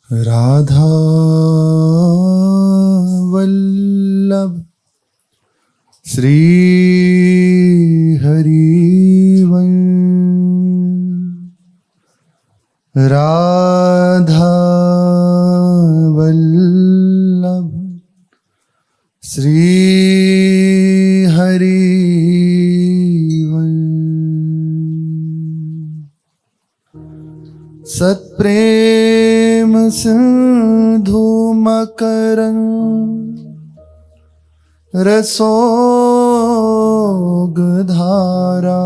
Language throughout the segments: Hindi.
राधा वल्लभ श्री हरिवंश। राधा वल्लभ श्री हरिवंश। सत्प्रेम सिंधु मकरंद रसोग धारा।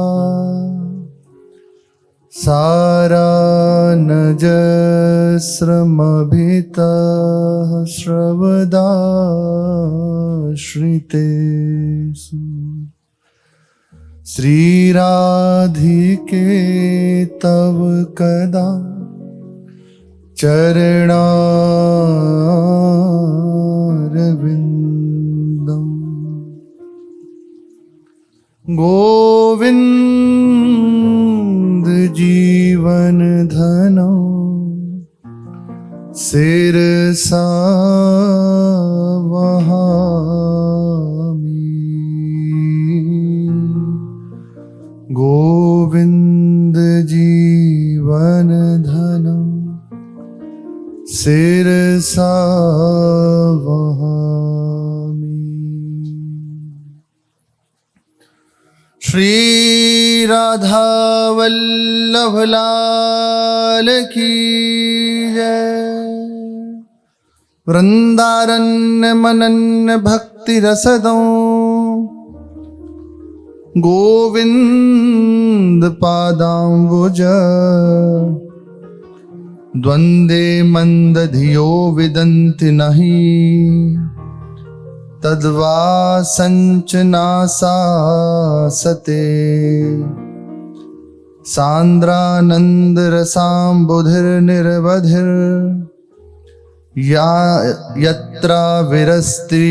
सारा नजस्रमभितः श्रवदाश्रितेषु। श्रीराधिके तव कदा चरणारविन्दम्। गोविंद जीवन धनो सिरसा वहामि। गोविंद जीवन धनो सिरसा वहामि। श्री राधा वल्लभ लाल की जय। वृंदारण्य मनन्य भक्ति रसदो गोविंद पादाम्बुज। द्वंद्वे मंद धियो विदन्ति नहीं तद्वा संचनासासते। सांद्रानंद रसाम्बुधिर्निर्वधिर या यत्र विरस्त्री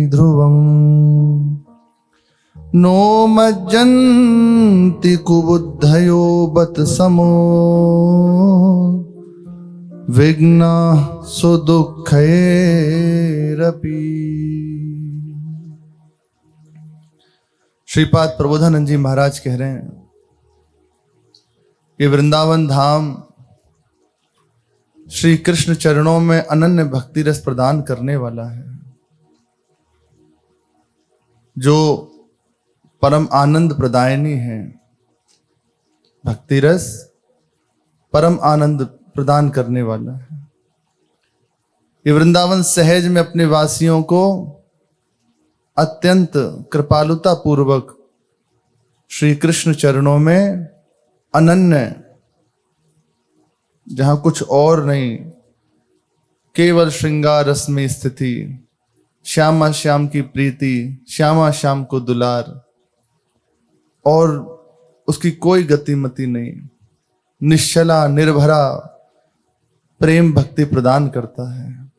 ध्रुवम्। नो मज्जन्ति कुबुद्धयो बत समो विघ्ना सुदुःखैरपि। श्रीपाद प्रबोधानंद जी महाराज कह रहे हैं कि वृंदावन धाम श्री कृष्ण चरणों में अनन्य भक्ति रस प्रदान करने वाला है, जो परम आनंद प्रदायनी है। भक्ति रस परम आनंद प्रदान करने वाला है। ये वृंदावन सहज में अपने वासियों को अत्यंत कृपालुता पूर्वक श्री कृष्ण चरणों में अनन्य, जहां कुछ और नहीं, केवल श्रृंगार रस में स्थिति, श्यामा श्याम की प्रीति, श्यामा श्याम को दुलार, और उसकी कोई गतिमति नहीं, निश्चला निर्भरा प्रेम भक्ति प्रदान करता है,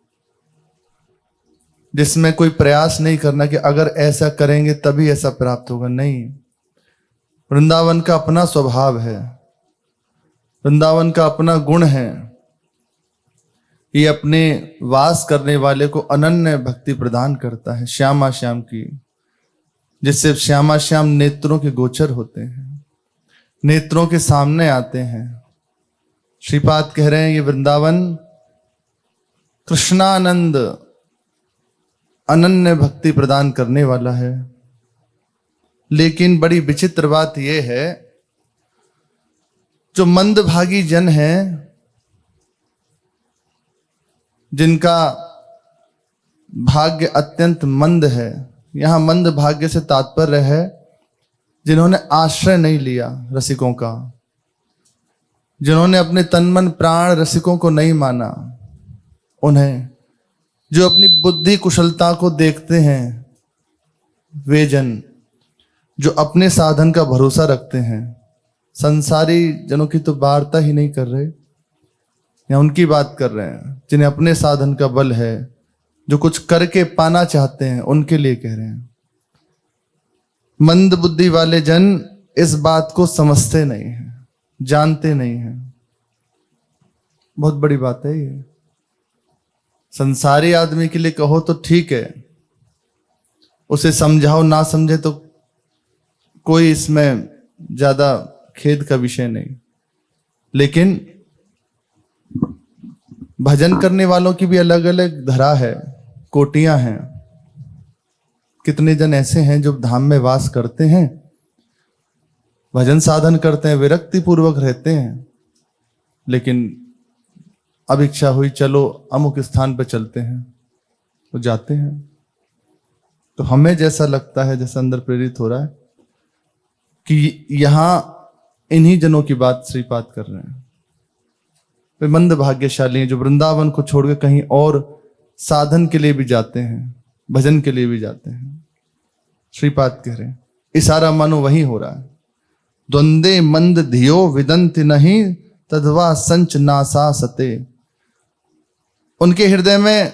जिसमें कोई प्रयास नहीं करना कि अगर ऐसा करेंगे तभी ऐसा प्राप्त होगा। नहीं, वृंदावन का अपना स्वभाव है, वृंदावन का अपना गुण है। ये अपने वास करने वाले को अनन्य भक्ति प्रदान करता है, श्यामा श्याम की, जिससे श्यामा श्याम नेत्रों के गोचर होते हैं, नेत्रों के सामने आते हैं। श्रीपाद कह रहे हैं ये वृंदावन कृष्णानंद अनन्य भक्ति प्रदान करने वाला है। लेकिन बड़ी विचित्र बात यह है, जो मंदभागी जन हैं, जिनका भाग्य अत्यंत मंद है, यहां मंद भाग्य से तात्पर्य है जिन्होंने आश्रय नहीं लिया रसिकों का, जिन्होंने अपने तन मन प्राण रसिकों को नहीं माना, उन्हें, जो अपनी बुद्धि कुशलता को देखते हैं, वे जन जो अपने साधन का भरोसा रखते हैं। संसारी जनों की तो वार्ता ही नहीं कर रहे, या उनकी बात कर रहे हैं जिन्हें अपने साधन का बल है, जो कुछ करके पाना चाहते हैं, उनके लिए कह रहे हैं। मंद बुद्धि वाले जन इस बात को समझते नहीं हैं, जानते नहीं हैं। बहुत बड़ी बात है ये। संसारी आदमी के लिए कहो तो ठीक है, उसे समझाओ ना समझे तो कोई इसमें ज्यादा खेद का विषय नहीं। लेकिन भजन करने वालों की भी अलग अलग धरा है, कोटियां हैं। कितने जन ऐसे हैं जो धाम में वास करते हैं, भजन साधन करते हैं, विरक्ति पूर्वक रहते हैं, लेकिन अब इच्छा हुई चलो अमुक स्थान पर चलते हैं तो जाते हैं। तो हमें जैसा लगता है, जैसा अंदर प्रेरित हो रहा है कि यहां इन्हीं जनों की बात श्रीपाद कर रहे हैं। वे मंद भाग्यशाली हैं जो वृंदावन को छोड़कर कहीं और साधन के लिए भी जाते हैं, भजन के लिए भी जाते हैं। श्रीपाद कह रहे हैं इशारा मानो वही हो रहा है। द्वंदे मंद धियो विदंत नहीं तद्वा संच नासा सते। उनके हृदय में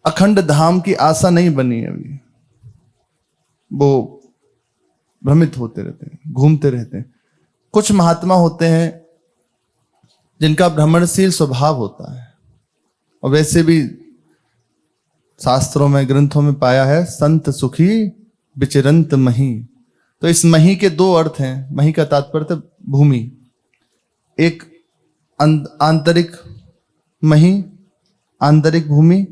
अखंड धाम की आशा नहीं बनी अभी, वो भ्रमित होते रहते हैं, घूमते रहते हैं। कुछ महात्मा होते हैं जिनका भ्रमणशील स्वभाव होता है, और वैसे भी शास्त्रों में ग्रंथों में पाया है संत सुखी विचरंत मही। तो इस मही के दो अर्थ हैं। मही का तात्पर्य भूमि, एक आंतरिक मही, आंतरिक भूमि,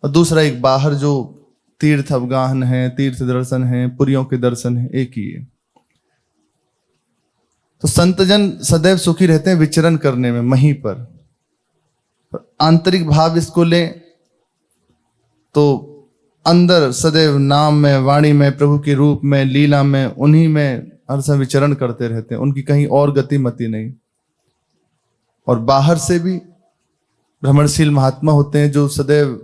और दूसरा एक बाहर जो तीर्थ अवगाहन है, तीर्थ दर्शन है, पुरियों के दर्शन है, एक ही है। तो संतजन सदैव सुखी रहते हैं विचरण करने में मही पर। आंतरिक भाव इसको ले तो अंदर सदैव नाम में, वाणी में, प्रभु के रूप में, लीला में, उन्हीं में हर समय विचरण करते रहते हैं, उनकी कहीं और गति मति नहीं। और बाहर से भी भ्रमणशील महात्मा होते हैं जो सदैव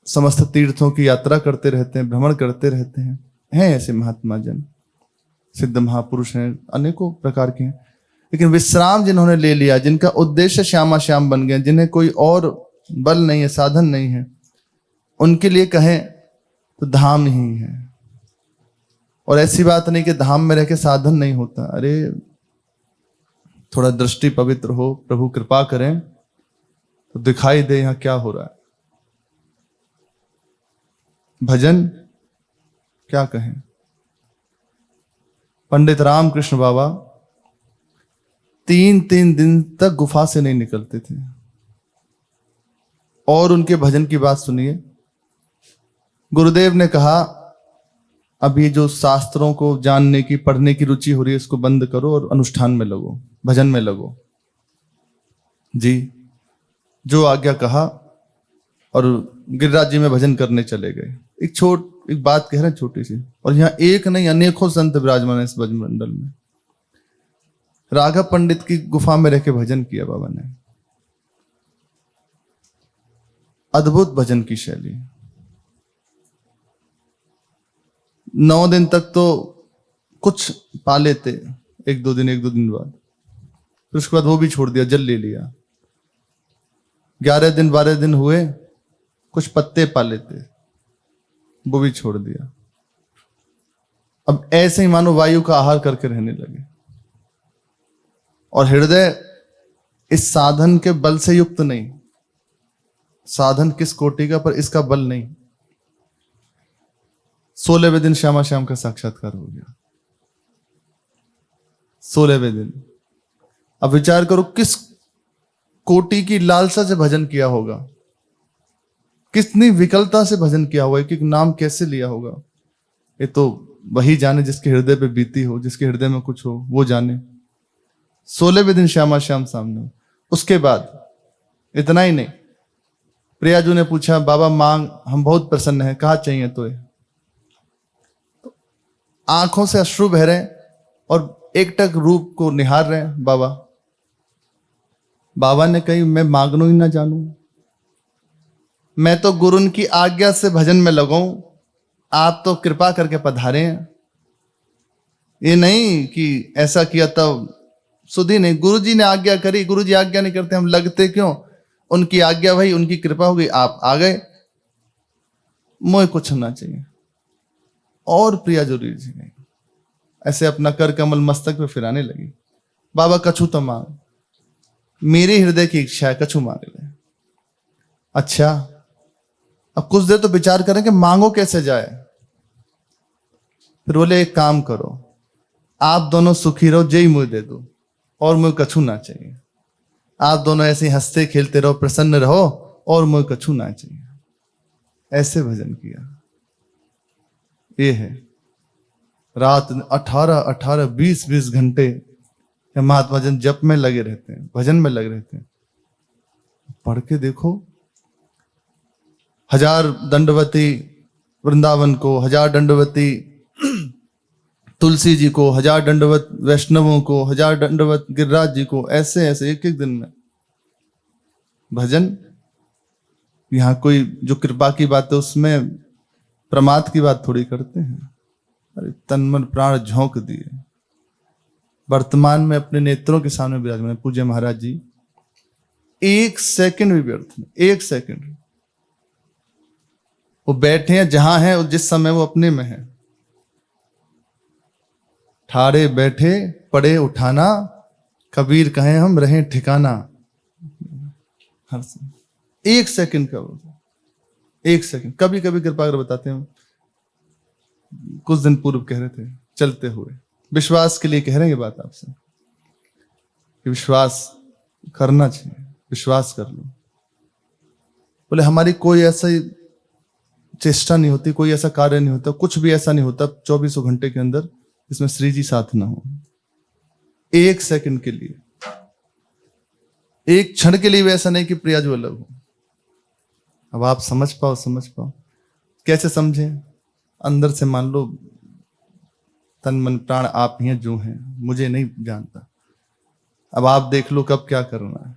समस्त तीर्थों की यात्रा करते रहते हैं, भ्रमण करते रहते हैं। हैं ऐसे महात्मा जन, सिद्ध महापुरुष हैं, अनेकों प्रकार के हैं। लेकिन विश्राम जिन्होंने ले लिया, जिनका उद्देश्य श्यामा श्याम बन गए, जिन्हें कोई और बल नहीं है, साधन नहीं है, उनके लिए कहें तो धाम ही है। और ऐसी बात नहीं कि धाम में रह के साधन नहीं होता। अरे थोड़ा दृष्टि पवित्र हो, प्रभु कृपा करें तो दिखाई दे यहां क्या हो रहा है। भजन क्या कहें। पंडित रामकृष्ण बाबा 3-3 दिन तक गुफा से नहीं निकलते थे। और उनके भजन की बात सुनिए। गुरुदेव ने कहा अब ये जो शास्त्रों को जानने की, पढ़ने की रुचि हो रही है, इसको बंद करो और अनुष्ठान में लगो, भजन में लगो। जी, जो आज्ञा कहा, और गिरिराज जी में भजन करने चले गए। एक बात कह रहे हैं छोटी सी, और यहाँ एक नहीं अनेकों संत विराजमान है इस भजन मंडल में। राघव पंडित की गुफा में रह के भजन किया बाबा ने। अद्भुत भजन की शैली। 9 दिन तक तो कुछ पा लेते, एक दो दिन बाद, फिर उसके बाद वो भी छोड़ दिया, जल ले लिया। 11 दिन 12 दिन हुए, कुछ पत्ते पा लेते, वो भी छोड़ दिया। अब ऐसे ही मानो वायु का आहार करके रहने लगे। और हृदय इस साधन के बल से युक्त नहीं। साधन किस कोटि का, पर इसका बल नहीं। 16वें दिन श्यामा श्याम का साक्षात्कार हो गया। 16वें दिन। अब विचार करो किस कोटि की लालसा से भजन किया होगा, कितनी विकलता से भजन किया होगा, एक एक नाम कैसे लिया होगा। ये तो वही जाने जिसके हृदय पे बीती हो, जिसके हृदय में कुछ हो वो जाने। 16वें दिन श्यामा श्याम सामने। उसके बाद इतना ही नहीं, प्रियाजू ने पूछा बाबा मांग, हम बहुत प्रसन्न हैं, कहा चाहिए तो आंखों से अश्रु बह रहे और एकटक रूप को निहार रहे हैं बाबा। बाबा ने कही मैं मांगनू ही ना जानू, मैं तो गुरु की आज्ञा से भजन में लगाऊं, आप तो कृपा करके पधारे हैं। ये नहीं कि ऐसा किया तब सुधी नहीं, गुरु जी ने आज्ञा करी, गुरु जी आज्ञा नहीं करते हम लगते क्यों, उनकी आज्ञा भाई, उनकी कृपा हो गई, आप आ गए, मोह कुछ होना चाहिए। और प्रिया जरूरी जी नहीं, ऐसे अपना कर कमल मस्तक पे फिराने लगी। बाबा कछु तो मांग, मेरे हृदय की इच्छा है, कछु मांग ले। अच्छा, अब कुछ देर तो विचार करें कि मांगो कैसे जाए। फिर बोले एक काम करो, आप दोनों सुखी रहो, जय मुझे दे दो, और मुझे कछु ना चाहिए। आप दोनों ऐसे ही हंसते खेलते रहो, प्रसन्न रहो, और मुझे कछु ना चाहिए। ऐसे भजन किया। ये है रात 18 20 घंटे महात्मा जन जप में लगे रहते हैं, भजन में लगे रहते हैं। पढ़ के देखो, 1000 दंडवती वृंदावन को, 1000 दंडवती तुलसी जी को, 1000 दंडवत वैष्णवों को, 1000 दंडवत गिरिराज जी को, ऐसे ऐसे एक एक दिन में भजन। यहाँ कोई जो कृपा की बात है उसमें प्रमाद की बात थोड़ी करते हैं। अरे तन मन प्राण झोंक दिए। वर्तमान में अपने नेत्रों के सामने विराजमान पूज्य महाराज जी, एक सेकंड भी व्यर्थ नहीं, एक सेकंड। वो बैठे हैं जहां हैं, जिस समय वो अपने में है। ठाड़े बैठे पड़े उठाना, कबीर कहे हम रहे ठिकाना। हर समय एक सेकंड का, एक सेकंड। कभी कभी कृपा कर बताते हैं, कुछ दिन पूर्व कह रहे थे चलते हुए, विश्वास के लिए कह रहे हैं ये बात आपसे कि विश्वास करना चाहिए, विश्वास कर लो। बोले हमारी कोई ऐसा चेष्टा नहीं होती, कोई ऐसा कार्य नहीं होता, कुछ भी ऐसा नहीं होता 24 घंटे के अंदर इसमें श्री जी साथ ना हो। एक सेकंड के लिए, एक क्षण के लिए भी ऐसा नहीं कि प्रिया जो अलग हो। अब आप समझ पाओ, समझ पाओ। कैसे समझे? अंदर से मान लो तन मन प्राण आप ही हैं जो हैं, मुझे नहीं जानता। अब आप देख लो कब क्या करना है,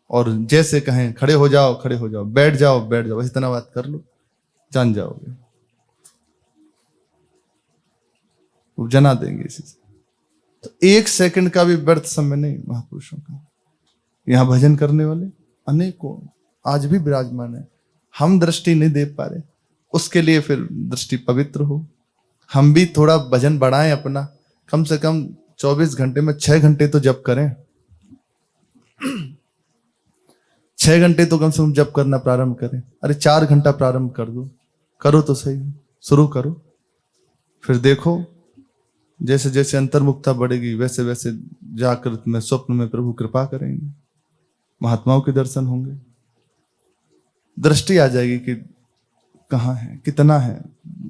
और जैसे कहें खड़े हो जाओ, खड़े हो जाओ, बैठ जाओ, बैठ जाओ, इतना बात कर लो, जान जाओगे। वो जना देंगे इसी से। तो एक सेकंड का भी व्यर्थ समय नहीं महापुरुषों का। यहां भजन करने वाले अनेकों आज भी विराजमान है। हम दृष्टि नहीं दे पा रहे, उसके लिए फिर दृष्टि पवित्र हो। हम भी थोड़ा भजन बढ़ाएं अपना, कम से कम 24 घंटे में 6 घंटे तो जप करें। 6 घंटे तो कम से कम जप करना प्रारंभ करें। अरे 4 घंटा प्रारंभ कर दो, करो तो सही, शुरू करो। फिर देखो जैसे जैसे अंतर्मुखता बढ़ेगी, वैसे वैसे जागृत में, स्वप्न में प्रभु कृपा करेंगे, महात्माओं के दर्शन होंगे, दृष्टि आ जाएगी कि कहाँ है, कितना है।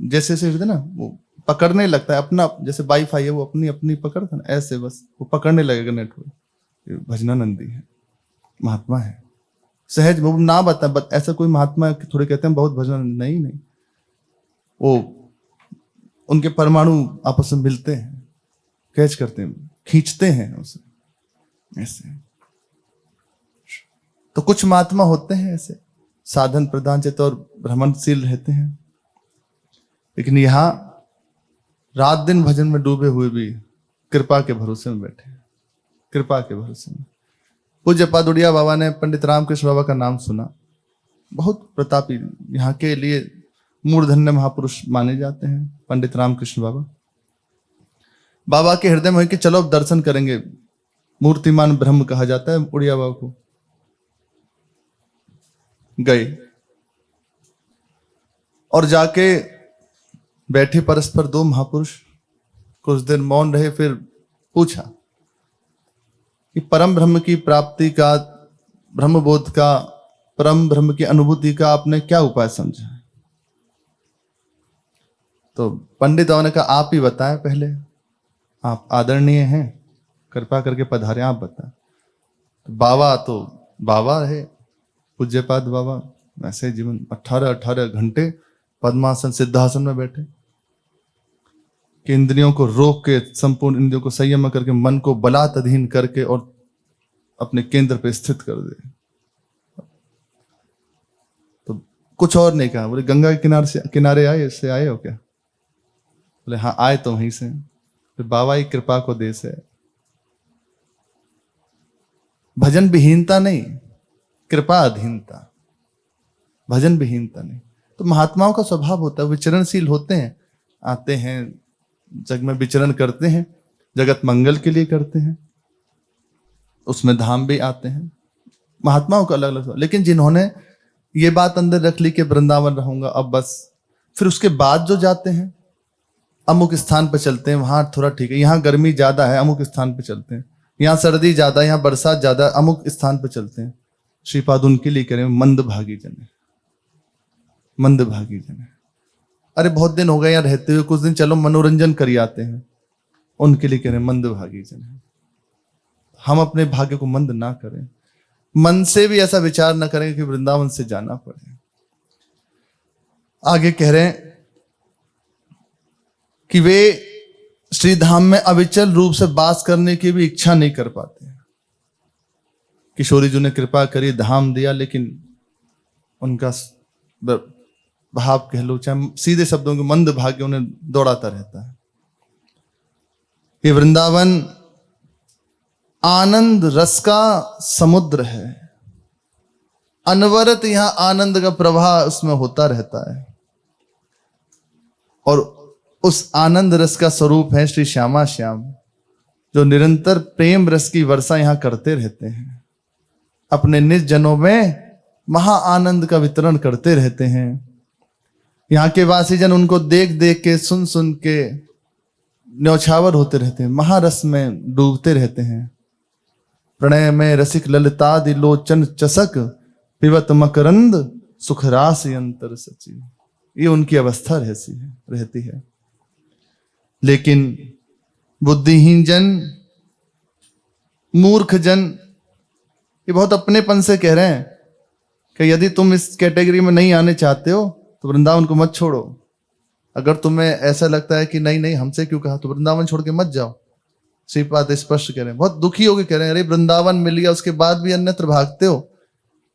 जैसे जैसे ना वो पकड़ने लगता है अपना, जैसे वाईफाई है वो अपनी अपनी पकड़ता ना, ऐसे बस वो पकड़ने लगेगा नेटवर्क। भजनानंदी है, महात्मा है, सहज। वो ना बता ऐसा कोई महात्मा थोड़े कहते हैं बहुत भजन, नहीं नहीं, वो उनके परमाणु आपस में मिलते हैं, कैच करते हैं, खींचते हैं उसे ऐसे। तो कुछ महात्मा होते हैं ऐसे साधन प्रधान चेत और भ्रमणशील रहते हैं, लेकिन यहां रात दिन भजन में डूबे हुए भी कृपा के भरोसे में बैठे हैं, कृपा के भरोसे में। पूज्य पादुड़िया बाबा ने पंडित रामकृष्ण बाबा का नाम सुना, बहुत प्रतापी, यहाँ के लिए मूर्धन्य महापुरुष माने जाते हैं पंडित रामकृष्ण बाबा। बाबा के हृदय में कि चलो अब दर्शन करेंगे, मूर्तिमान ब्रह्म कहा जाता है उड़िया बाबा को। गए और जाके बैठे परस्पर दो महापुरुष, कुछ देर मौन रहे, फिर पूछा कि परम ब्रह्म की प्राप्ति का, ब्रह्म बोध का, परम ब्रह्म की अनुभूति का आपने क्या उपाय समझा? तो पंडित बाबा ने कहा आप ही बताएं पहले, आप आदरणीय हैं, कृपा करके पधारे, आप बताएं। तो बाबा रहे पूज्यपाद बाबा, वैसे जीवन 18 घंटे पद्मासन सिद्धासन में बैठे, कि इंद्रियों को रोक के, संपूर्ण इंद्रियों को संयम करके, मन को बलात् अधीन करके और अपने केंद्र पे स्थित कर दे। तो कुछ और नहीं कहा। बोले गंगा के किनारे आए, इससे आए हो क्या? बोले हाँ आए तो वहीं से। फिर बाबा की कृपा को देश है, भजन विहीनता नहीं, कृपा अधीनता, भजन विहीनता नहीं। तो महात्माओं का स्वभाव होता है, विचरणशील होते हैं, आते हैं जग में विचरण करते हैं, जगत मंगल के लिए करते हैं। उसमें धाम भी आते हैं, महात्माओं का अलग अलग, लेकिन जिन्होंने ये बात अंदर रख ली कि वृंदावन रहूंगा अब बस, फिर उसके बाद जो जाते हैं अमुक स्थान पर चलते हैं, वहां थोड़ा ठीक है, यहाँ गर्मी ज्यादा है अमुक स्थान पर चलते हैं, यहाँ सर्दी ज्यादा है, यहाँ बरसात ज्यादा है, अमुक स्थान पर चलते हैं। श्रीपाद उनके लिए कह रहे हैं मंदभागी जन है, मंदभागी जन है। अरे बहुत दिन हो गए यहाँ रहते हुए, कुछ दिन चलो मनोरंजन कर आते हैं, उनके लिए कह रहे हैं मंदभागी जन है। हम अपने भाग्य को मंद ना करें, मन से भी ऐसा विचार ना करें कि वृंदावन से जाना पड़े। आगे कह रहे हैं कि वे श्रीधाम में अविचल रूप से वास करने की भी इच्छा नहीं कर पाते। किशोरी जी ने कृपा करी, धाम दिया, लेकिन उनका भाव कह लो चाहे सीधे शब्दों के मंद भाग्य उन्हें दौड़ाता रहता है। ये वृंदावन आनंद रस का समुद्र है, अनवरत यहां आनंद का प्रवाह उसमें होता रहता है, और उस आनंद रस का स्वरूप है श्री श्यामा श्याम, जो निरंतर प्रेम रस की वर्षा यहां करते रहते हैं, अपने निज जनों में महा आनंद का वितरण करते रहते हैं। यहाँ के वासी जन उनको देख देख के, सुन सुन के न्यौछावर होते रहते हैं, महारस में डूबते रहते हैं। प्रणय में रसिक ललितादि लोचन चसक, पिबत मकरंद सुखरास यंत्र सची। ये उनकी अवस्था रहती है। लेकिन बुद्धिहीन जन, मूर्ख जन, ये बहुत अपनेपन से कह रहे हैं कि यदि तुम इस कैटेगरी में नहीं आने चाहते हो तो वृंदावन को मत छोड़ो। अगर तुम्हें ऐसा लगता है कि नहीं नहीं हमसे क्यों कहा, तो वृंदावन छोड़ के मत जाओ। श्रीपाद स्पष्ट कह रहे हैं, बहुत दुखी होकर कह रहे हैं, अरे वृंदावन मिल गया उसके बाद भी अन्यत्र भागते हो,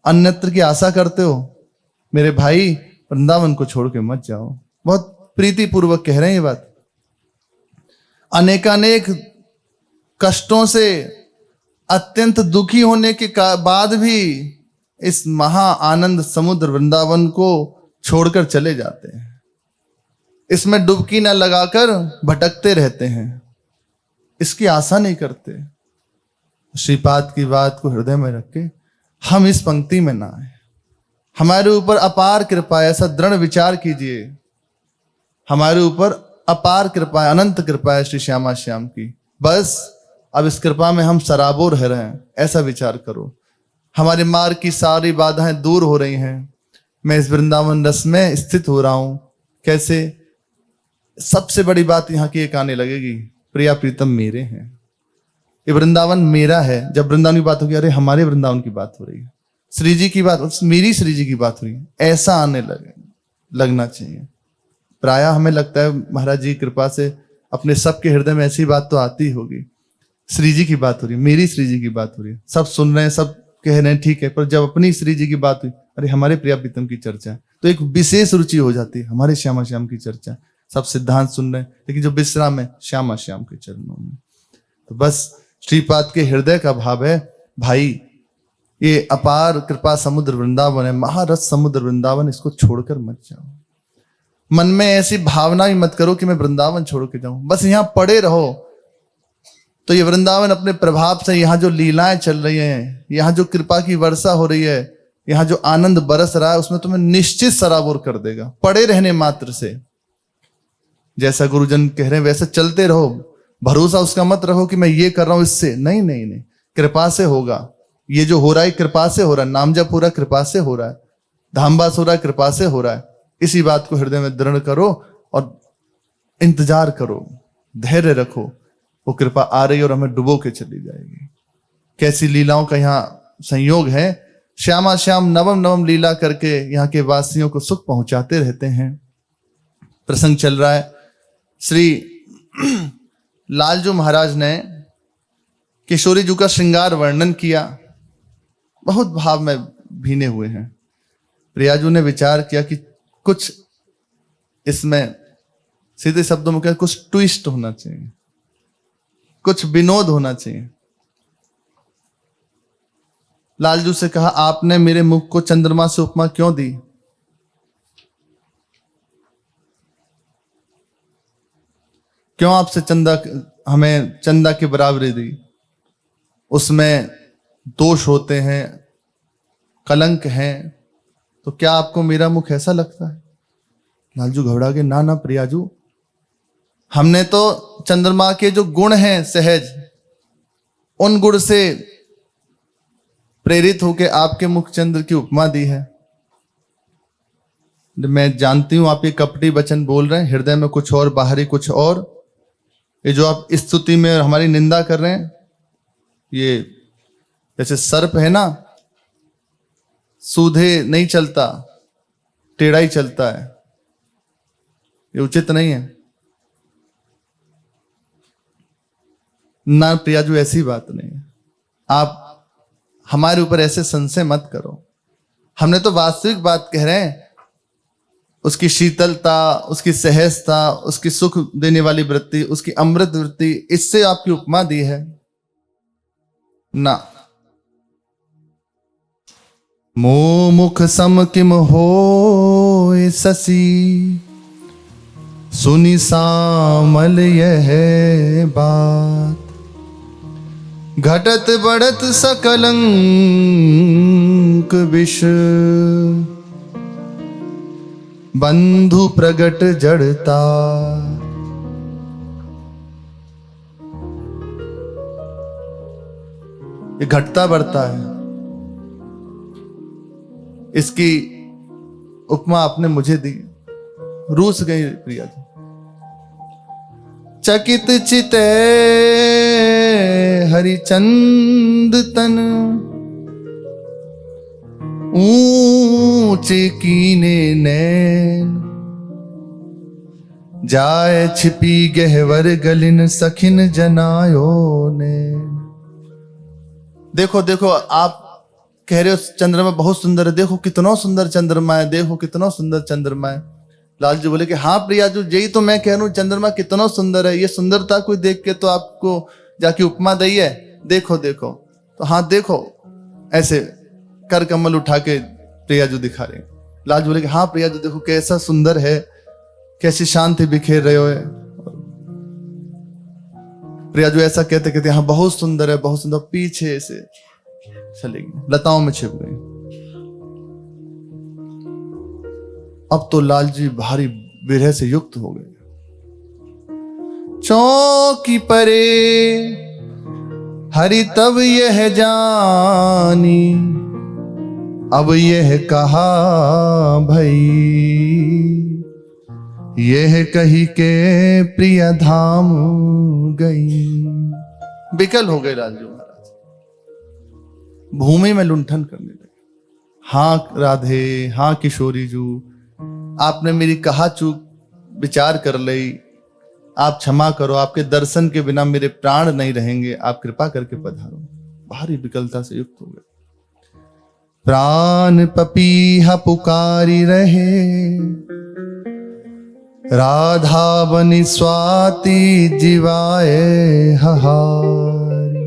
अन्यत्र की आशा करते हो। मेरे भाई वृंदावन को छोड़ के मत जाओ। बहुत प्रीति पूर्वक कह रहे हैं ये बात। अनेकानेक कष्टों से अत्यंत दुखी होने के बाद भी इस महा आनंद समुद्र वृंदावन को छोड़कर चले जाते हैं, इसमें डुबकी न लगाकर भटकते रहते हैं, इसकी आशा नहीं करते। श्रीपाद की बात को हृदय में रख के हम इस पंक्ति में ना आए। हमारे ऊपर अपार कृपा है, ऐसा दृढ़ विचार कीजिए, हमारे ऊपर अपार कृपा है, अनंत कृपा है श्री श्यामा श्याम की। बस अब इस कृपा में हम सराबोर रह रहे हैं, ऐसा विचार करो। हमारे मार्ग की सारी बाधाएं दूर हो रही हैं, मैं इस वृंदावन रस में स्थित हो रहा हूं। कैसे? सबसे बड़ी बात यहां की एक आने लगेगी, प्रिया प्रीतम मेरे हैं, ये वृंदावन मेरा है। जब वृंदावन की बात होगी, अरे हमारे वृंदावन की बात हो रही है, श्री जी की बात, मेरी श्री जी की बात हो रही है, ऐसा आने लगना चाहिए। प्राय हमें लगता है महाराज जी की कृपा से अपने सबके हृदय में ऐसी बात तो आती होगी, श्री जी की बात हो रही है, मेरी श्री जी की बात हो रही है, सब सुन रहे हैं, सब कह रहे हैं ठीक है, पर जब अपनी श्री जी की बात हुई, अरे हमारे प्रिया प्रीतम की चर्चा है, तो एक विशेष रुचि हो जाती है, हमारे श्यामा श्याम की चर्चा, सब सिद्धांत सुन रहे हैं, लेकिन जो विश्राम है श्यामा श्याम के चरणों में। तो बस श्रीपाद के हृदय का भाव है, भाई ये अपार कृपा समुद्र वृंदावन है, महारस समुद्र वृंदावन, इसको छोड़कर मत जाओ। मन में ऐसी भावना ही मत करो कि मैं वृंदावन छोड़ के जाऊं, बस यहां पड़े रहो। तो ये वृंदावन अपने प्रभाव से, यहाँ जो लीलाएं चल रही हैं, यहाँ जो कृपा की वर्षा हो रही है, यहाँ जो आनंद बरस रहा है, उसमें तुम्हें निश्चित सराबोर कर देगा, पड़े रहने मात्र से। जैसा गुरुजन कह रहे हैं वैसे चलते रहो, भरोसा उसका मत रखो कि मैं ये कर रहा हूं इससे, नहीं नहीं नहीं, कृपा से होगा। ये जो हो रहा है कृपा से हो रहा है, नाम जप हो रहा है कृपा से हो रहा है, धामवास हो रहा है कृपा से हो रहा है। इसी बात को हृदय में दृढ़ करो और इंतजार करो, धैर्य रखो, वो कृपा आ रही है और हमें डुबो के चली जाएगी। कैसी लीलाओं का यहाँ संयोग है। श्यामा श्याम नवम नवम लीला करके यहाँ के वासियों को सुख पहुंचाते रहते हैं। प्रसंग चल रहा है, श्री लालजू महाराज ने किशोरी जी का श्रृंगार वर्णन किया, बहुत भाव में भीने हुए हैं। प्रियाजू ने विचार किया कि कुछ इसमें सीधे शब्दों में क्या, कुछ ट्विस्ट होना चाहिए, कुछ विनोद होना चाहिए। लालजू से कहा, आपने मेरे मुख को चंद्रमा से उपमा क्यों दी? क्यों आपसे चंदा, हमें चंदा की बराबरी दी? उसमें दोष होते हैं, कलंक हैं, तो क्या आपको मेरा मुख ऐसा लगता है? लालजू घबरा के, ना ना प्रियाजू, हमने तो चंद्रमा के जो गुण हैं सहज, उन गुण से प्रेरित होकर आपके मुख चंद्र की उपमा दी है। मैं जानती हूं आप ये कपटी वचन बोल रहे हैं, हृदय में कुछ और, बाहरी कुछ और। ये जो आप स्तुति में हमारी निंदा कर रहे हैं, ये जैसे सर्प है ना, सूधे नहीं चलता, टेढ़ा ही चलता है, ये उचित नहीं है ना प्रियाजू, ऐसी बात नहीं है। आप हमारे ऊपर ऐसे संशय मत करो, हमने तो वास्तविक बात कह रहे हैं। उसकी शीतलता, उसकी सहजता, उसकी सुख देने वाली वृत्ति, उसकी अमृत वृत्ति, इससे आपकी उपमा दी है ना। मो मुख सम किम हो ससी, सुनि सामल यह बात, घटत बढ़त सकलंक विष, बंधु प्रगट जड़ता। ये घटता बढ़ता है, इसकी उपमा आपने मुझे दी। रूस गई प्रिया जी। चकित चिते हरिचंद तन, ऊंचे कीने नैन, जाए छिपी गहवर गलिन सखिन जनायो ने। देखो देखो, आप कह रहे हो चंद्रमा बहुत सुंदर है, देखो कितना सुंदर चंद्रमा है, देखो कितना सुंदर चंद्रमा है। लाल जी बोले कि हाँ प्रियाजू, यही तो मैं कह रहा हूं, चंद्रमा कितना सुंदर है। ये सुंदरता कोई देख के तो आपको जाके उपमा दी है, देखो देखो। तो हाँ देखो, ऐसे कर कमल उठा के प्रियाजू दिखा रहे। लाल जी बोले कि हाँ प्रियाजू देखो कैसा सुंदर है, कैसी शांति बिखेर रहे हो। प्रियाजू ऐसा कहते कहते हाँ बहुत सुंदर है, बहुत सुंदर। पीछे से चले गई, लताओं में छिप गई। अब तो लाल जी भारी विरह से युक्त हो गए। चौकी परे हरि तब यह जानी, अब यह कहा भई, यह कही के प्रिय धाम गई। बिकल हो गए लालजू महाराज, भूमि में लुंठन करने लगे। हाँ राधे, हाँ किशोरी जू, आपने मेरी कहा चूक विचार कर ली, आप क्षमा करो, आपके दर्शन के बिना मेरे प्राण नहीं रहेंगे, आप कृपा करके पधारो। भारी विकलता से युक्त हो गए। प्राण पपीहा पुकारी रहे, राधा बनी स्वाति जीवाए हहारी।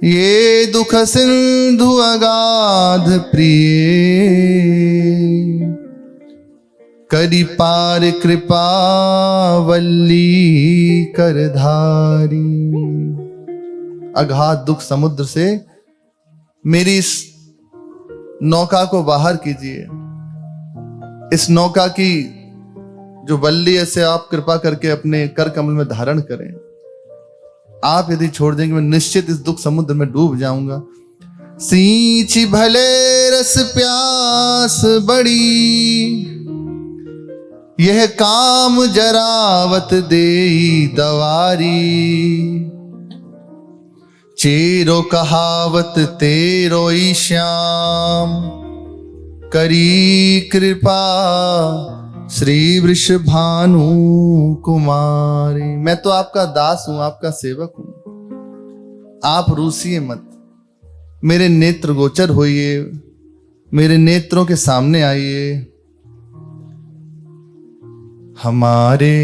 ये दुख सिंधु अगाध प्रिय, करी पार कृपा वल्ली करधारी। अगाध दुख समुद्र से मेरी इस नौका को बाहर कीजिए। इस नौका की जो वल्ली है से आप कृपा करके अपने कर कमल में धारण करें। आप यदि छोड़ देंगे मैं निश्चित इस दुख समुद्र में डूब जाऊंगा। सींची भले रस प्यास बड़ी, यह काम जरावत देई दवारी। चेरो कहावत तेरो ही श्याम, करी कृपा श्री वृषभानु कुमारी। मैं तो आपका दास हूं, आपका सेवक हूं। आप रूसिए मत, मेरे नेत्र गोचर होइए, मेरे नेत्रों के सामने आइए। हमारे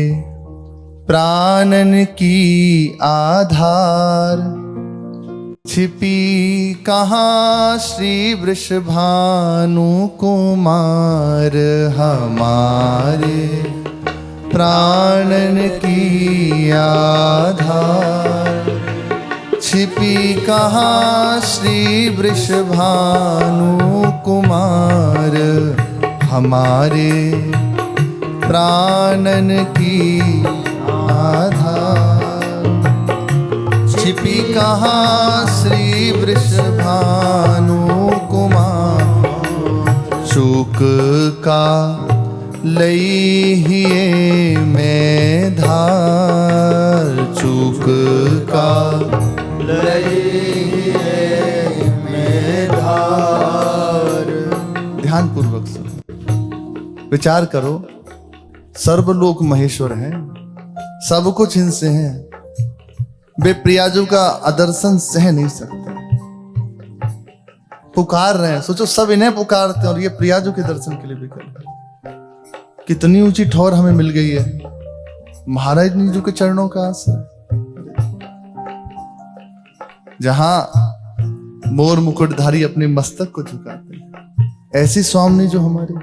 प्राणन की आधार, छिपी कहाँ श्री वृषभानु कुमार। हमारे प्राणन की आधार, छिपी कहाँ श्री वृषभानु कुमार, हमारे प्राणन की आधार। छिपी कहाँ श्री वृषभानु कुमार, चूक का लई हिये में धार। चूक का लई हिये में धार। ध्यान पूर्वक सुनो, विचार करो। सर्वलोक महेश्वर हैं, सब कुछ इनसे हैं, वे प्रियाजू का आदर्शन सह नहीं सकते, पुकार रहे हैं। सोचो सब इन्हें पुकारते हैं और ये प्रियाजू के दर्शन के लिए भी कर रहे हैं। कितनी ऊंची ठौर हमें मिल गई है, महाराज जी के चरणों का आश्रय। जहां मोर मुकुटधारी अपने मस्तक को झुकाते हैं, ऐसी स्वामी जो हमारी,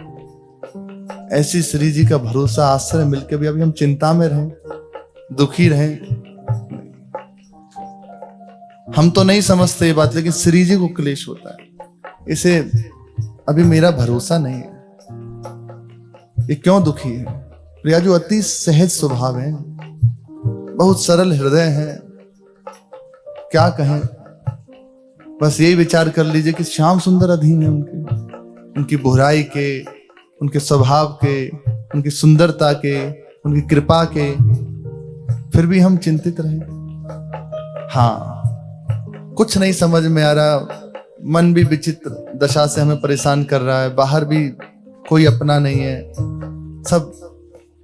ऐसी श्री जी का भरोसा आश्रय मिलकर भी अभी हम चिंता में रहें, दुखी रहें। हम तो नहीं समझते ये बात, लेकिन श्री जी को क्लेश होता है, इसे अभी मेरा भरोसा नहीं है, ये क्यों दुखी है। प्रियाजू अति सहज स्वभाव है, बहुत सरल हृदय है, क्या कहें। बस यही विचार कर लीजिए कि श्याम सुंदर अधीन है उनकी बुराई के, उनके स्वभाव के, उनकी सुंदरता के, उनकी कृपा के, फिर भी हम चिंतित रहे। हाँ, कुछ नहीं समझ में आ रहा, मन भी विचित्र दशा से हमें परेशान कर रहा है, बाहर भी कोई अपना नहीं है, सब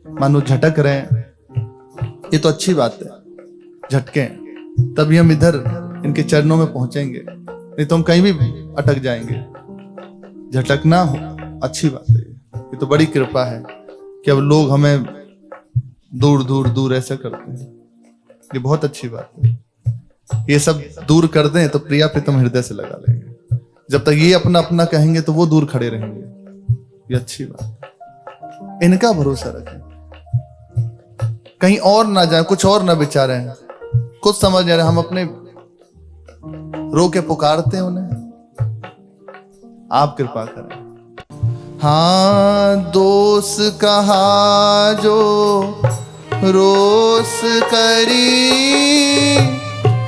मानो झटक रहे हैं। ये तो अच्छी बात है, झटके, तभी हम इधर इनके चरणों में पहुंचेंगे, नहीं तो हम कहीं भी अटक जाएंगे। झटकना हो अच्छी बात है, ये तो बड़ी कृपा है कि अब लोग हमें दूर दूर दूर ऐसे करते हैं, ये बहुत अच्छी बात है। ये सब दूर कर दें तो प्रिया प्रीतम हृदय से लगा लेंगे, जब तक ये अपना अपना कहेंगे तो वो दूर खड़े रहेंगे, ये अच्छी बात है। इनका भरोसा रखें, कहीं और ना जाए, कुछ और ना विचारें, कुछ समझ आ रहे, हम अपने रो के पुकारते हैं उन्हें, आप कृपा करें। हाँ, दोष कहा जो रोष करी,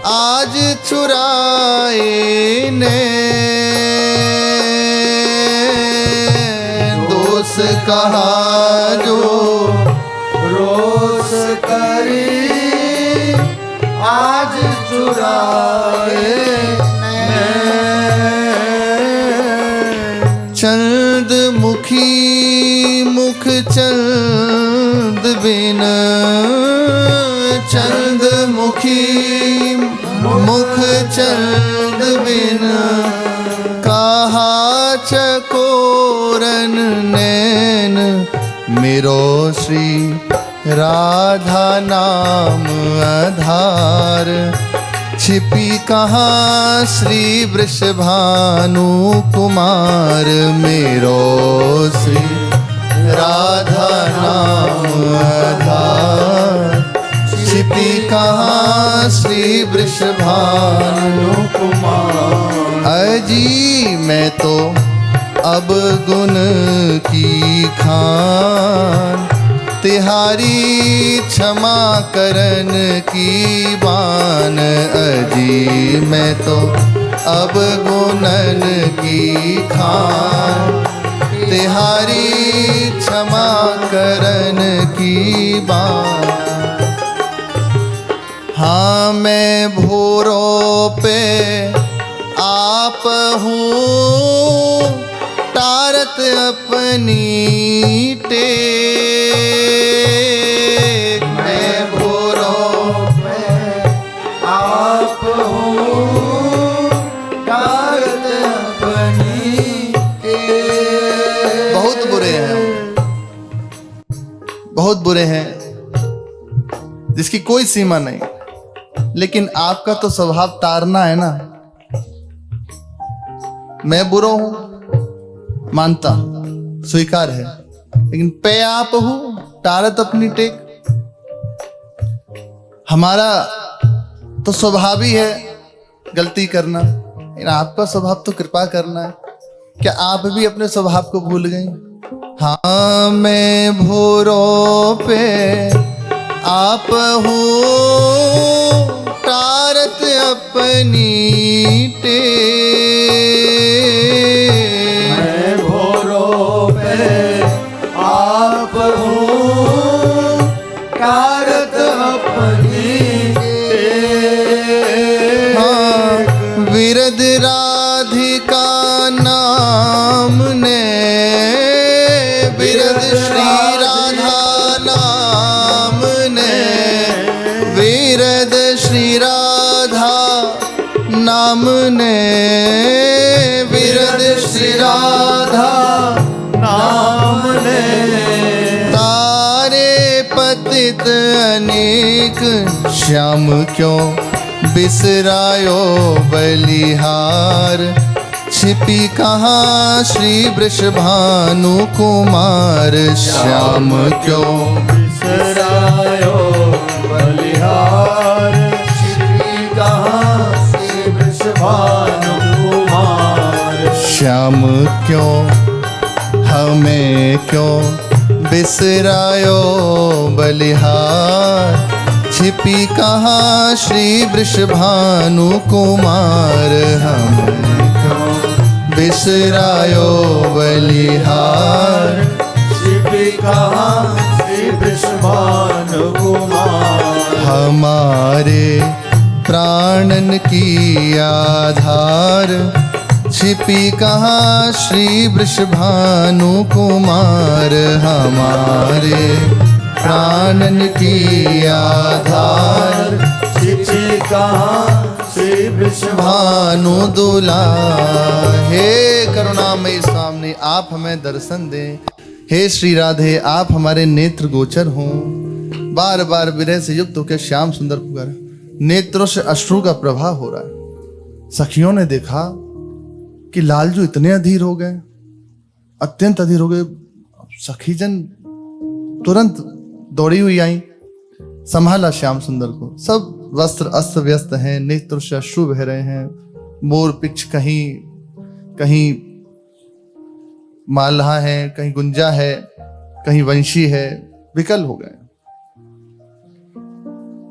आज चुराए ने। दोष कहा जो रोष करी, आज चुराए ने। चंद मुखी मुख चंद बिन, चंद मुखी मुख चंद बिन, कहा चकोरन नैन, मेरो श्री राधा नाम आधार। छिपी कहाँ श्री वृषभानु कुमार, मेरो श्री राधा नाम आधार। छिपी कहाँ श्री वृषभानु कुमार। अजी मैं तो अब गुण की खान, तिहारी क्षमा करन की बान। अजी मैं तो अब गुणन की खान, तिहारी क्षमा करन की बान। हाँ, मैं भोरों पे आप हूँ, तारत अपनी टेक। मैं भोरों पे आप हूँ, तारत अपनी टेक। बहुत बुरे हैं, बहुत बुरे हैं, जिसकी कोई सीमा नहीं, लेकिन आपका तो स्वभाव तारना है ना। मैं बुरा हूं मानता, स्वीकार है, लेकिन पे आप हूं, तारत अपनी टेक। हमारा तो स्वभाव ही है गलती करना, लेकिन आपका स्वभाव तो कृपा करना है। क्या आप भी अपने स्वभाव को भूल गई? हाँ मैं भोरों पे आप हो टारत अपनी टेक। मैं भोरों पे आप हो टारत अपनी टेक। हाँ विरद राधिका नाम ने, विरद श्री राधा नाम ने, विरद श्री राधा नाम ने, विरद श्री राधा नाम ने तारे पतित अनेक श्याम क्यों बिसरायो बलिहार। छिपी कहाँ श्री वृषभानु कुमार, श्याम क्यों बिसरायो बलिहार। छिपी कहाँ श्री वृषभानु कुमार। श्याम क्यों हमें क्यों बिसरायो बलिहार। छिपी कहाँ श्री वृषभानु कुमार, हमें क्यों बिसरायो बलिहार। छिपी कहाँ श्री वृषभानु कुमार। हमारे प्राणन की आधार, छिपी कहाँ श्री वृषभानु कुमार। हमारे प्राणन की आधार, छिपी कहाँ श्री भानु दुला। हे करुणामयी स्वामी आप हमें दर्शन दें। हे श्री राधे आप हमारे नेत्र गोचर हों। बार बार विरह से युक्त होकर श्याम सुंदर पुकार, नेत्रों से अश्रु का प्रवाह हो रहा है। सखियों ने देखा कि लालजू इतने अधीर हो गए, अत्यंत अधीर हो गए। सखीजन तुरंत दौड़ी हुई आई, संभाला श्याम सुंदर को। सब वस्त्र अस्त व्यस्त हैं, नेत्र से अश्रु बह रहे हैं। मोर पिच कहीं कहीं माल्हा है, कहीं गुंजा है, कहीं वंशी है, विकल हो गए।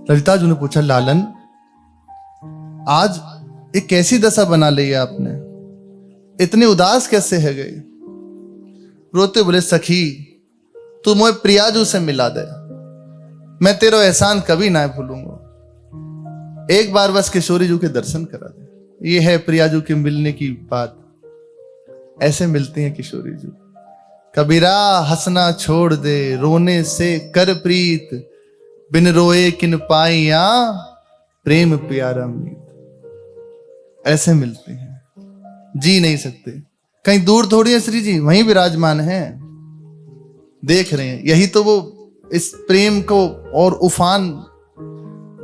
ललिता जी ने पूछा, लालन आज एक कैसी दशा बना ली है आपने, इतने उदास कैसे है गए? रोते बोले, सखी तू मुझे प्रियाजू से मिला दे, मैं तेरा एहसान कभी ना भूलूंगा। एक बार बस किशोरी जू के दर्शन करा दे। ये है प्रियाजू के मिलने की बात, ऐसे मिलती हैं किशोरी जू। कबीरा हंसना छोड़ दे, रोने से कर प्रीत, बिन रोए किन पाइया प्रेम प्यारा मीत। ऐसे मिलते हैं, जी नहीं सकते। कहीं दूर थोड़ी है श्री जी, वहीं विराजमान हैं, देख रहे हैं। यही तो वो इस प्रेम को और उफान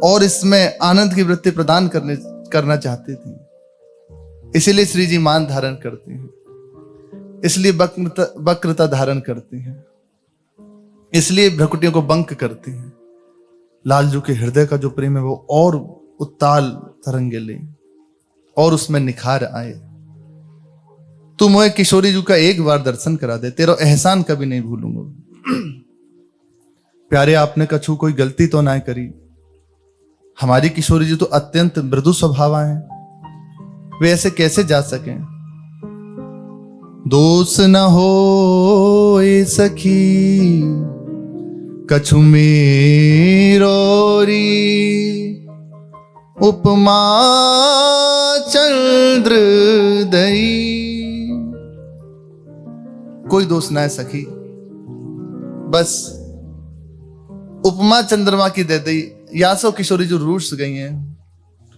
और इसमें आनंद की वृत्ति प्रदान करना चाहती थी। इसीलिए श्री जी मान धारण करती हैं, इसलिए वक्रता धारण करती हैं, इसलिए भ्रकुटियों को बंक करती हैं। लालजू के हृदय का जो प्रेम है वो और उत्ताल तरंगे ले और उसमें निखार आए। तू मुझे किशोरी जू का एक बार दर्शन करा दे, तेरा एहसान कभी नहीं भूलूंगा। प्यारे आपने कछु कोई गलती तो ना करी। हमारी किशोरी जी तो अत्यंत मृदु स्वभाव है, वे ऐसे कैसे जा सकें? दोष न हो ए सखी कछु मेरोरी, उपमा चंद्र दई। कोई दोष ना है सखी, बस उपमा चंद्रमा की दे दी। या सो किशोरी जो रूठ गई हैं।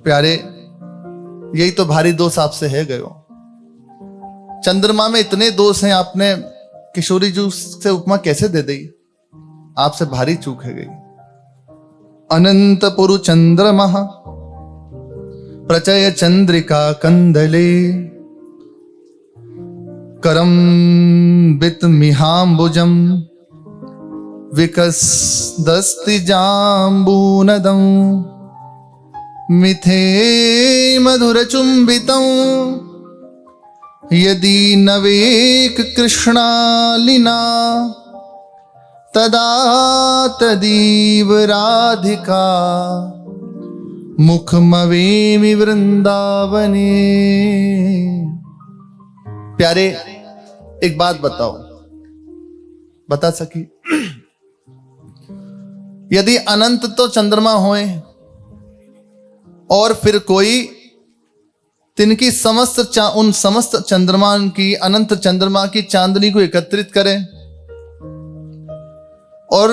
प्यारे यही तो भारी दोष आपसे है गयो। चंद्रमा में इतने दोष हैं, आपने किशोरी जू से उपमा कैसे दे दी? आपसे भारी चूक है गई। अनंत पुरु चंद्रमा प्रचय चंद्रिका कंदले, करम बित मिहाम्बुजम विकस दस्ति जाम्बूनदम। मिथे मधुर चुंबितं यदि नवेक कृष्णालिना तदा तदीव राधिका मुखमवेमि वृंदावने। प्यारे, एक बात बताओ, बता सकी? यदि अनंत तो चंद्रमा होए और फिर कोई तिनकी उन समस्त चंद्रमा की, अनंत चंद्रमा की चांदनी को एकत्रित करे और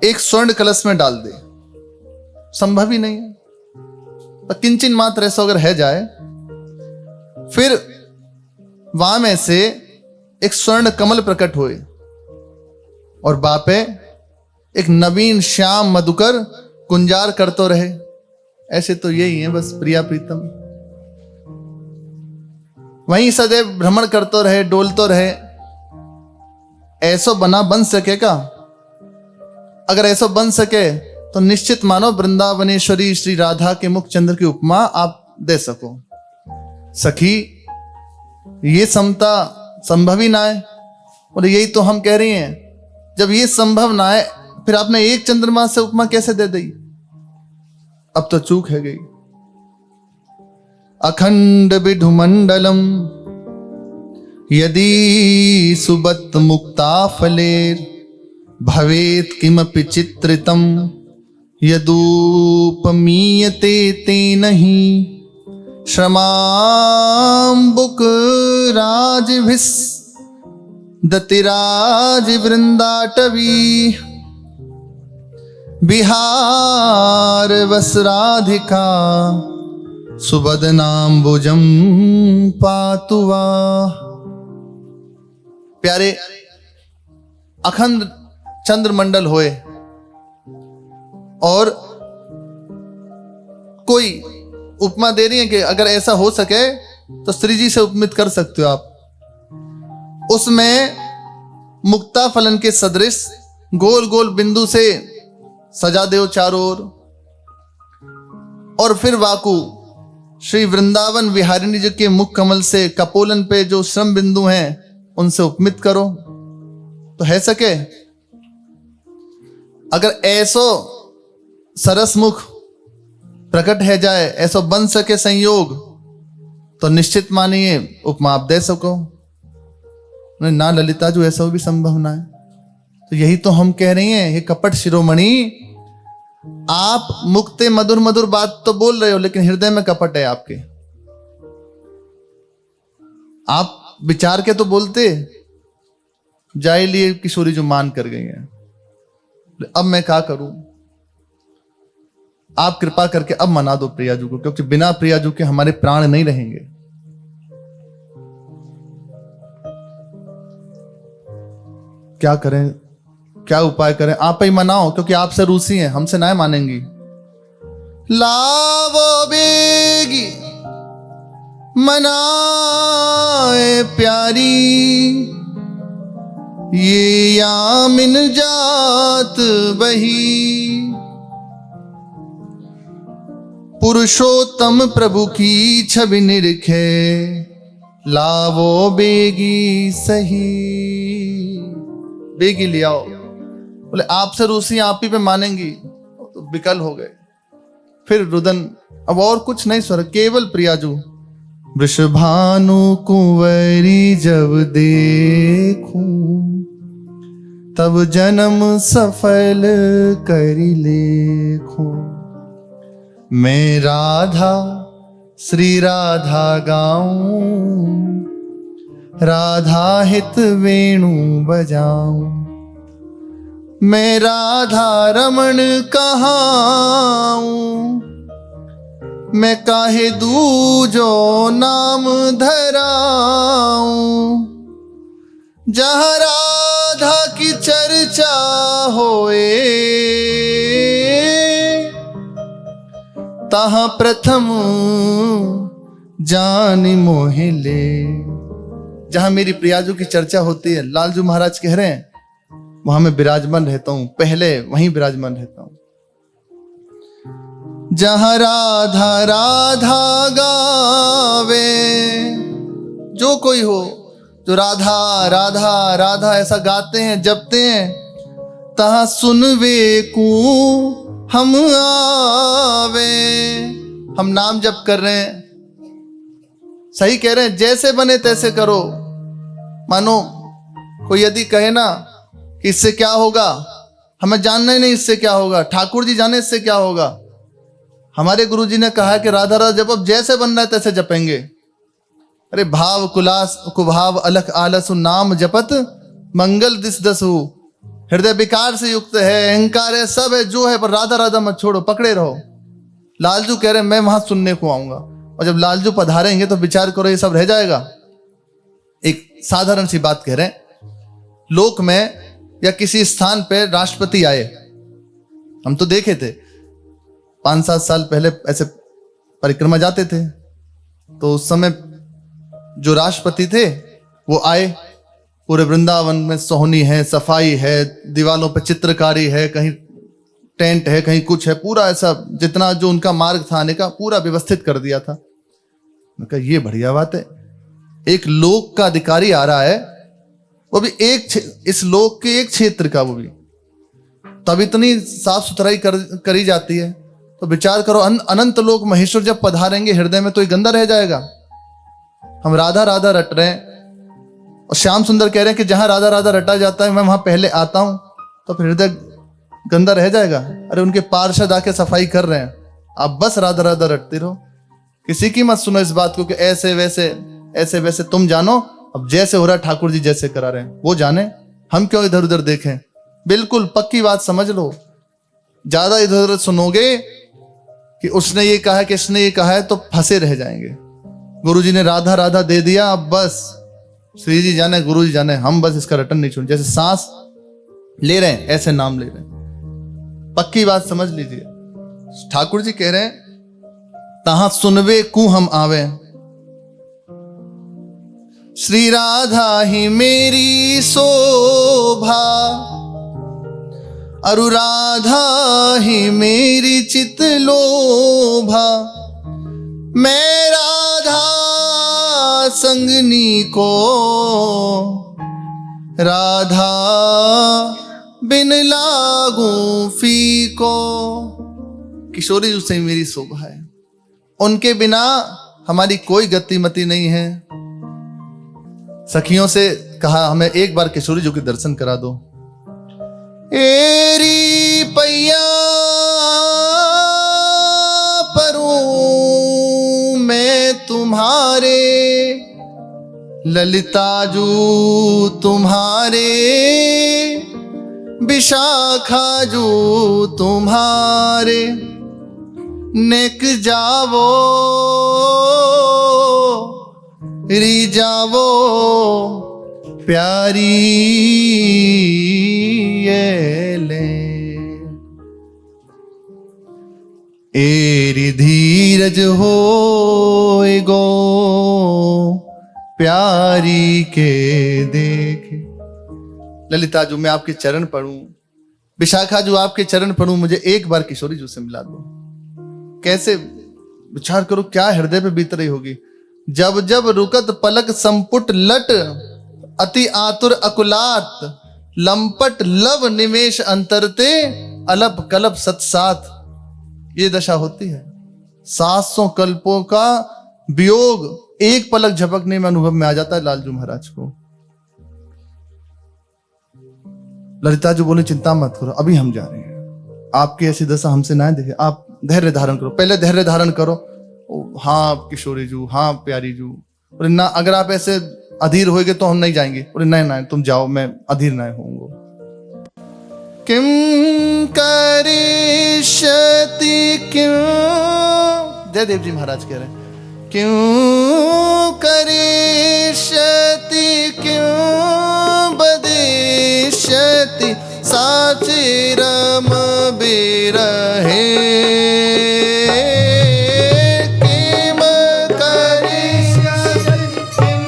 एक स्वर्ण कलश में डाल दे, संभव ही नहीं है। तो किंचन मात्र ऐसा अगर है जाए, फिर वहां में से एक स्वर्ण कमल प्रकट हुए और बापे एक नवीन श्याम मधुकर कुंजार करतो रहे। ऐसे तो यही है बस प्रिया प्रीतम, वहीं सदैव भ्रमण करतो रहे, डोलतो रहे। ऐसो बन सकेगा? अगर ऐसो बन सके तो निश्चित मानो वृंदावनेश्वरी श्री राधा के मुख चंद्र की उपमा आप दे सको। सखी, ये समता संभव ही ना है। और यही तो हम कह रहे हैं, जब ये संभव ना है फिर आपने एक चंद्रमा से उपमा कैसे दे दी? अब तो चूक है गई। अखंड विधुमंडलम यदि सुबत मुक्ता फलेर भवेत किमपि चित्रितम यदुपमीयते तेनहि श्रमाम्बुक राजभिस दतिराज वृंदाटवी बिहार वसराधिका सुबदनाम्बुजम पातुवा। प्यारे, अखंड चंद्रमंडल होए और कोई उपमा दे रही है कि अगर ऐसा हो सके तो श्री जी से उपमित कर सकते हो आप। उसमें मुक्ता फलन के सदृश गोल गोल बिंदु से सजा दो चारों ओर, और फिर वाकु श्री वृंदावन विहारिणी जी के मुख कमल से कपोलन पे जो श्रम बिंदु हैं उनसे उपमित करो तो है सके। अगर ऐसो सरस मुख प्रकट है जाए, ऐसो बन सके संयोग, तो निश्चित मानिए उपमा आप दे सको। ना ललिता जो ऐसा भी संभव ना है। तो यही तो हम कह रहे हैं, ये कपट शिरोमणि, आप मुक्ते मधुर मधुर बात तो बोल रहे हो लेकिन हृदय में कपट है आपके। आप विचार के तो बोलते, जाए लिए किशोरी जो मान कर गई है, अब मैं क्या करूं? आप कृपा करके अब मना दो प्रियाजू को, क्योंकि बिना प्रियाजू के हमारे प्राण नहीं रहेंगे। क्या करें, क्या उपाय करें? आप ही मनाओ, क्योंकि आपसे रूसी हैं, हमसे ना मानेंगी। लावो बेगी मनाए प्यारी, ये यामिन जात बही, पुरुषोत्तम प्रभु की छवि निरखे, लावो बेगी सही। बेगी ले आओ। बोले आपसे रूसी आप ही पे मानेंगी, तो विकल हो गए। फिर रुदन, अब और कुछ नहीं स्वर, केवल प्रियाजू। वृषभानु कुंवरी जब देखूं, तब जन्म सफल करी लेखूं। मैं राधा श्री राधा गाऊं, राधा हित वेणु बजाऊं। मैं राधा रमण कहाऊं, मैं काहे दूजो नाम धराऊं। जहाँ राधा की चर्चा होए, तहाँ प्रथम जान मोहि ले। जहां मेरी प्रियाजू की चर्चा होती है, लालजू महाराज कह रहे हैं, वहां मैं विराजमान रहता हूं, पहले वहीं विराजमान रहता हूं। जहाँ राधा राधा गावे। जो कोई हो जो राधा राधा राधा ऐसा गाते हैं, जपते हैं, तहाँ सुनवे को हम आवे। हम नाम जप कर रहे हैं, सही कह रहे हैं, जैसे बने तैसे करो। मानो कोई यदि कहे ना कि इससे क्या होगा, हमें जानना ही नहीं इससे क्या होगा, ठाकुर जी जाने इससे क्या होगा। हमारे गुरुजी ने कहा कि राधा राधा जप, अब जैसे बनना है तैसे जपेंगे। अरे भाव कुलास कुभाव अलख आलसु नाम जपत मंगल दिस दसु। हृदय विकार से युक्त है, अहंकार है, सब है, जो है, पर राधा राधा मत छोड़ो, पकड़े रहो। लालजू कह रहे हैं मैं वहां सुनने को आऊंगा, और जब लालजू पधारेंगे तो विचार करो ये सब रह जाएगा। एक साधारण सी बात कह रहे हैं, लोक में या किसी स्थान पे राष्ट्रपति आए, हम तो देखे थे 5-7 साल पहले ऐसे परिक्रमा जाते थे, तो उस समय जो राष्ट्रपति थे वो आए, पूरे वृंदावन में सोहनी है, सफाई है, दीवालों पे चित्रकारी है, कहीं टेंट है, कहीं कुछ है, पूरा ऐसा जितना जो उनका मार्ग था आने का पूरा व्यवस्थित कर दिया था। मैं कहा ये बढ़िया बात है, एक लोक का अधिकारी आ रहा है, वो भी इस लोक के एक क्षेत्र का, वो भी तब इतनी साफ सुथराई करी जाती है। तो विचार करो, अनंत लोक महेश्वर जब पधारेंगे हृदय में तो ये गंदा रह जाएगा। हम राधा राधा रट रहे हैं, और श्याम सुंदर कह रहे हैं कि जहां राधा राधा रटा जाता है मैं वहां पहले आता हूं, तो फिर हृदय गंदा रह जाएगा। अरे उनके पार्षद आके सफाई कर रहे हैं, आप बस राधा राधा रटते रहो, किसी की मत सुनो इस बात को कि ऐसे वैसे तुम जानो, अब जैसे हो रहा है ठाकुर जी जैसे करा रहे हैं वो जाने, हम क्यों इधर उधर देखें। बिल्कुल पक्की बात समझ लो, ज्यादा इधर उधर सुनोगे कि उसने ये कहा कि इसने ये कहा है तो फंसे रह जाएंगे। गुरु जी ने राधा राधा दे दिया, अब बस श्री जी जाने, गुरु जी जाने, हम बस इसका रटन नहीं छोड़। जैसे सांस ले रहे हैं ऐसे नाम ले रहे हैं, पक्की बात समझ लीजिए। ठाकुर जी कह रहे हैं तहां सुनवे कु हम आवे। श्री राधा ही मेरी शोभा, अरु राधा ही मेरी चित लोभा। मैं राधा संगनी को, राधा बिन लागू फीको। किशोरी जी से मेरी शोभा है, उनके बिना हमारी कोई गतिमति नहीं है। सखियों से कहा हमें एक बार किशोरी जी के दर्शन करा दो। एरी पैया परूं मैं तुम्हारे, ललिता जू तुम्हारे, विशाखा जू तुम्हारे। नेक जावो री जावो प्यारी ये ले। एरी धीरज हो गो प्यारी के देखे। ललिता जो मैं आपके चरण पढ़ूं, विशाखा जो आपके चरण पढ़ूं, मुझे एक बार किशोरी जी से मिला दो। कैसे विचार करो क्या हृदय पे बीत रही होगी। जब जब रुकत पलक संपुट लट, अति आतुर अकुलात, लंपट लव निमेश अंतरते, अलप कलप सतसात। ये दशा होती है। 700 कल्पों का वियोग एक पलक झपकने में अनुभव में आ जाता है लालजू महाराज को। ललिता जी बोले चिंता मत करो, अभी हम जा रहे हैं, आपकी ऐसी दशा हमसे ना देखे, आप धैर्य धारण करो, पहले धैर्य धारण करो। हाँ किशोरी जू, हाँ प्यारी जू। बोले ना, अगर आप ऐसे अधीर होगे तो हम नहीं जाएंगे। बोले नहीं तुम जाओ, मैं अधीर नहीं होऊंगा। किम करिष्यति किम, जयदेव जी महाराज कह रहे हैं, क्यों करिष्यति क्यों बदिष्यति, साची रम बिरहे। किम करिष्यति किम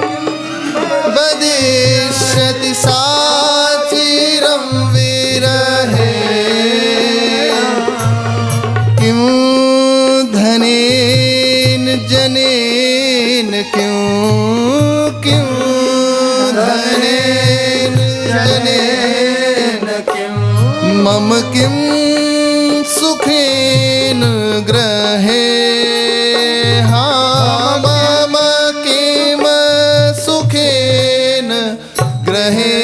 बदिष्यति, साची रम बिरहे। किम किं धनेन जनेन किं मम किं सुखेन ग्रहे हाँ मम किं सुखेन ग्रहे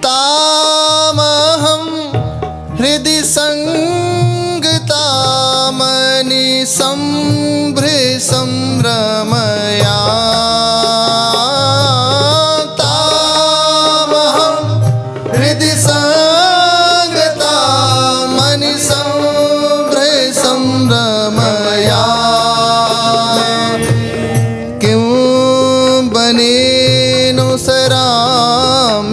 तामहं हृदि संगतामनि संभृ संभ्रमया तामहं हृदि संगतामनि संभ्र संभ्रमया किं बनेनो सरामितामिह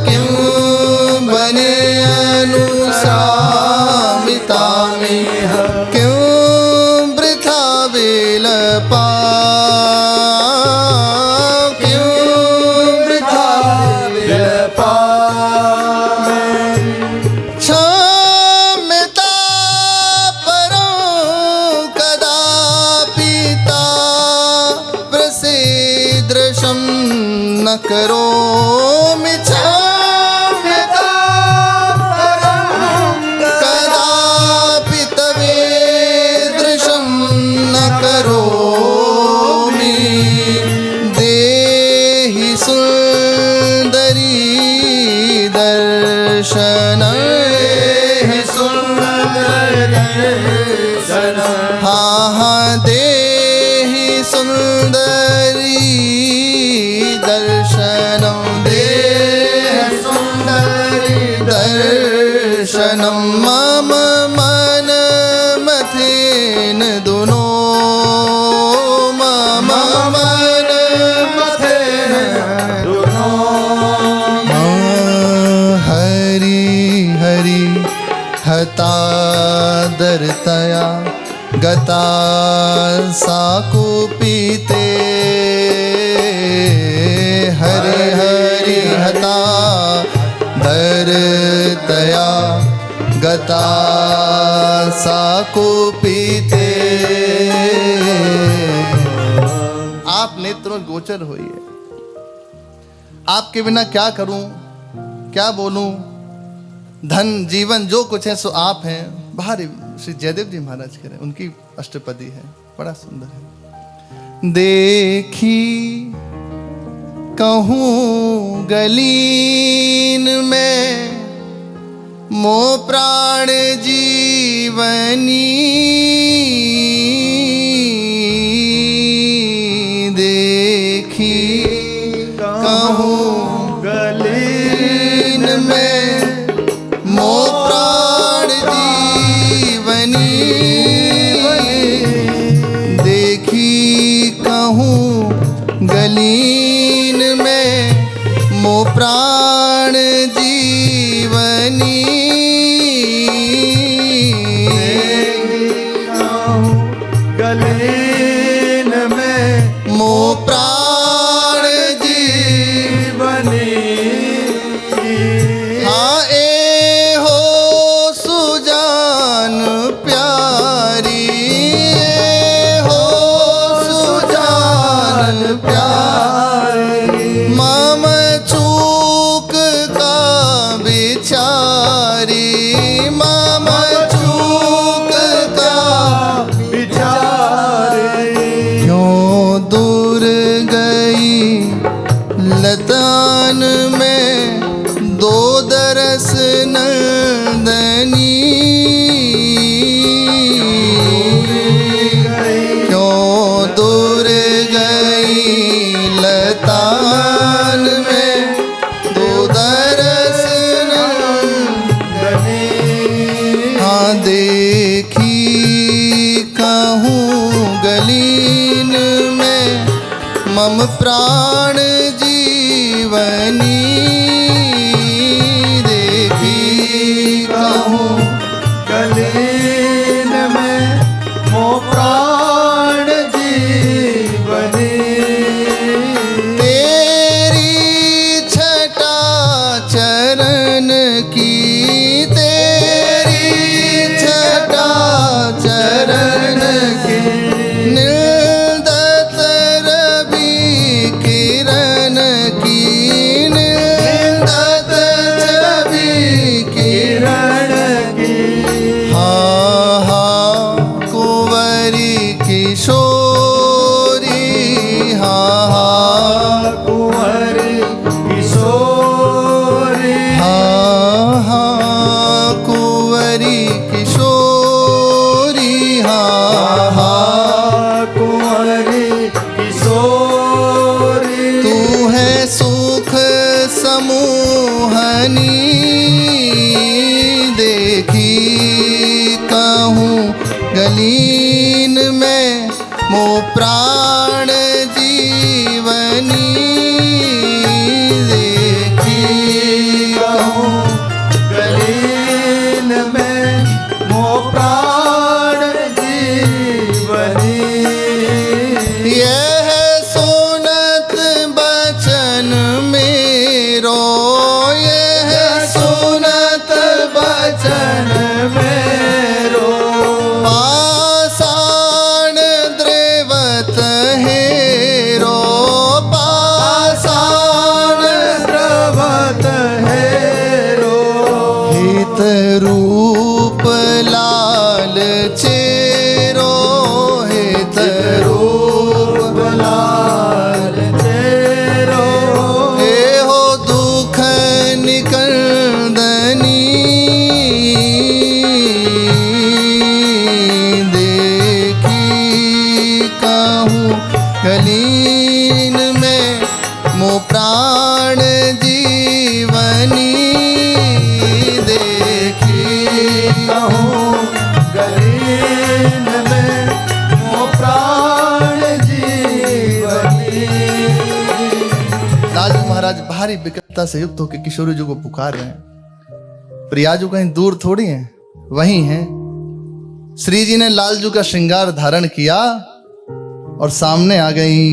किं बने अनुसामितामिह किं वृथा विलपा किं वृथा विलपा क्षम्यता परं कदापि तावृसेदृशं न करोमि क्षम्यता परं कदापि तवेदृशं न करोमि देहि सुन्दरी दर्शन देहि दर्शन हाँ हाँ देहि सुन्दरी दर्शनं देहि सुन्दरी दर्शनं मम मन मथेन दुनो मम मन मथेन दुनो हरि हरि हतादरतया गता साकुपिते हरि हरि हता दरतया गता साकुपिते आप नेत्रों गोचर होइए आपके बिना क्या करूं क्या बोलूं धन जीवन जो कुछ है सो आप हैं बाहर श्री जयदेव जी महाराज कह रहे हैं उनकी अष्टपदी है बड़ा सुंदर है देखी कहूँ गलीन में मो प्राण जीवनी देखी कहूँ गलीन में मो प्राण जीवनी देखी कहूँ गलीन में मो प्राण जीवनी गलीन में मो प्राण जीवनी हाँ ए हो सुजान प्यारी ए हो सुजान प्यारी मम चूक का बिचारी मम चूक का विचारे क्यों दूर गई लतान में दो दरस नंदनी क्यों दूर गई लतान में दो दरस नंदनी हाँ देखी कहूँ गलीन में मम प्राण जीवनी देखी कहूँ गलीन में मो प्राण जीवनी तेरी छटा चरण की तेरी छटा चरण की मो प्राण जीवनी देखी कहूँ गलीन में मो प्राण जीवनी यह सुनत बचन मेरो यह सुनत बचन मेरो पाषाण द्रवत हेरो पाषाण द्रवत हेरो हित रूप लाल चेरो हित रूप लाल चेरो हे हो दुख निकंदनी देखी कहूँ गलीन में मो प्राण जीवनी देखी कहूँ गलीन में मो प्राण जीवनी लालजू महाराज भारी विकटता से युक्त होकर किशोरी जी को पुकार रहे हैं। प्रियाजू कहीं दूर थोड़ी हैं, वहीं हैं। श्री जी ने लालजू का श्रृंगार धारण किया और सामने आ गई।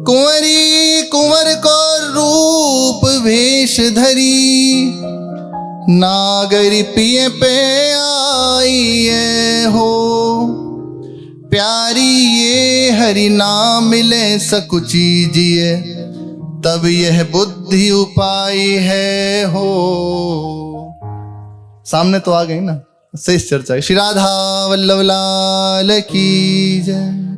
कुंवरी कुंवर को रूप वेश धरी नागरी पिए पे आई ये हो प्यारी ये हरि नाम मिले सकुची जिए तब यह बुद्धि उपाय है हो। सामने तो आ गई ना, शेष चर्चा है। श्री राधा वल्लभ लाल की जय।